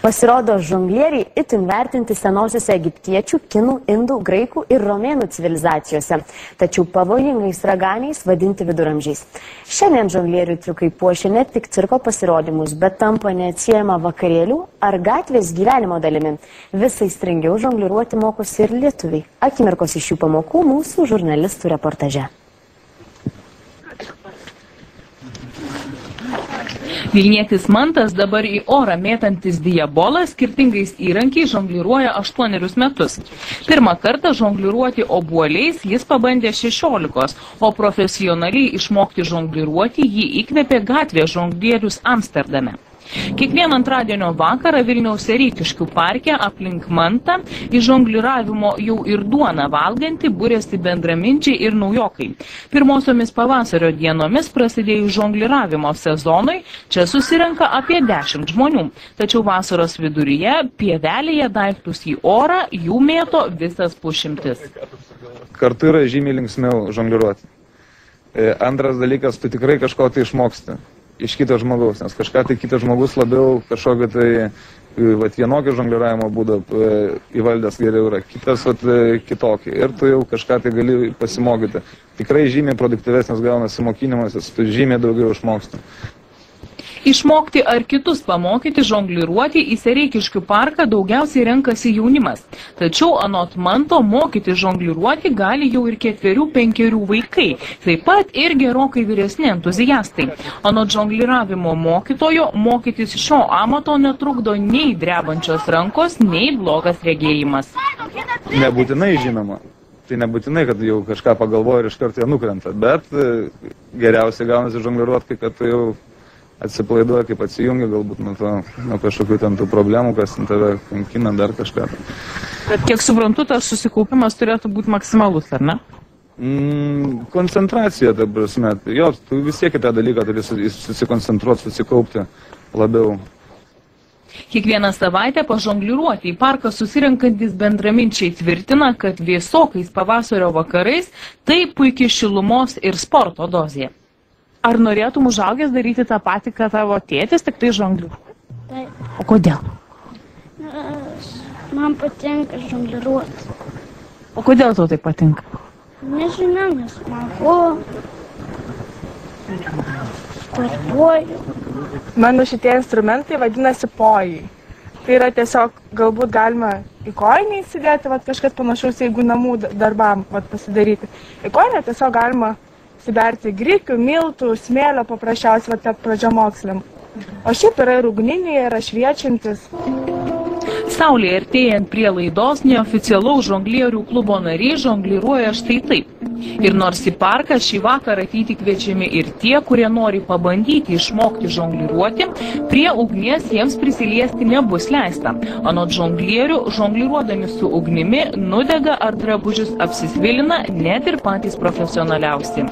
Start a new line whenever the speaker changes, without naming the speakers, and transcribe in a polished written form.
Pasirodo, žonglieriai itin vertinti senosiuose egiptiečių, kinų, indų, graikų ir romėnų civilizacijose, tačiau pavojingais raganiais vadinti viduramžiais. Šiandien žonglierių triukai puošia ne tik cirko pasirodymus, bet tampa neatsiejama vakarėlių ar gatvės gyvenimo dalimi. Visai stringiau žongliruoti mokosi ir lietuviai. Akimirkos iš šių pamokų mūsų žurnalistų reportaže.
Vilnietis Mantas dabar į orą mėtantis diabolą skirtingais įrankiais žongliruoja 8 metus. Pirmą kartą žongliruoti obuoliais jis pabandė 16, o profesionaliai išmokti žongliruoti jį įkvėpė gatvės žonglierius Amsterdame. Kiekvieną antradienio vakarą Vilniaus Sereikiškių parke aplink Mantą į žongliravimo jau ir duoną valgantį būrėsi bendraminčiai ir naujokai. Pirmosiomis pavasario dienomis prasidėjus žongliravimo sezonui, čia susirenka apie 10 žmonių. Tačiau vasaros viduryje pievelėje daiktus į orą jų mėto visas pusšimtis.
Kartu yra žymiai linksmiau žongliruoti. Antras dalykas, tu tikrai kažko tai išmoksti iš kito žmogaus, nes kažką tai kitas žmogus labiau kažkokio tai vienokio žongliravimo būdo įvaldęs geriau yra, kitas kitokį. Ir tu jau kažką tai gali pasimokyti. Tikrai žymiai produktyvesnis gaunasi mokinimasis, tu žymiai daugiau išmoksti.
Išmokti ar kitus pamokyti žongliruoti į Sereikiškių parką daugiausiai renkasi jaunimas. Tačiau anot Manto mokyti žongliruoti gali jau ir 4-5 vaikai, taip pat ir gerokai vyresni entuziastai. Anot žongliravimo mokytojo, mokytis šio amato netrukdo nei drebančios rankos, nei blogas regėjimas.
Nebūtinai žinoma. Tai nebūtinai, kad jau kažką pagalvoja ir iš karto jie nukrenta, bet geriausiai gaunasi žongliruoti, kad tu jau atsipalaiduoja, kaip atsijungi galbūt nuo kažkokių ten tų problemų, kas tave kankina, dar kažką.
Bet kiek suprantu, tas susikaupimas turėtų būti maksimalus, ar ne?
Koncentracija, ta prasme. Jo, tu vis tiek į tą dalyką turi susikoncentruoti, susikaupti labiau.
Kiekvieną savaitę pažongliruoti į parką susirenkantis bendraminčiai tvirtina, kad vėsokais pavasario vakarais tai puikiai šilumos ir sporto dozė. Ar norėtum užaugęs daryti tą patį, ką tavo tėtis, tik tai žongliruoti?
Taip.
O kodėl?
Man patinka žongliruoti.
O kodėl tau tai patinka?
Nežinau, nes smagu. Sportuoju.
Mano šitie instrumentai vadinasi pojai. Tai yra tiesiog, galbūt galima į kojinę įsidėti, kažkas panašaus, jeigu namų darbam pasidaryti. Į kojinę tiesiog galima įsiberti grikių, miltų, smėlio paprasčiausiai, pradžiamokslėm. O šiaip yra ir ugniniai, yra šviečiantis.
Saulė artėjant prie laidos neoficialaus žonglierių klubo nariai žongliruoja štai taip. Ir nors į parką šį vakarą ateiti kviečiami ir tie, kurie nori pabandyti išmokti žongliruoti, prie ugnies jiems prisiliesti nebus leista. Anot žonglierių, žongliruodami su ugnimi, nudega ar drabužius apsisvilina net ir patys profesionaliausi.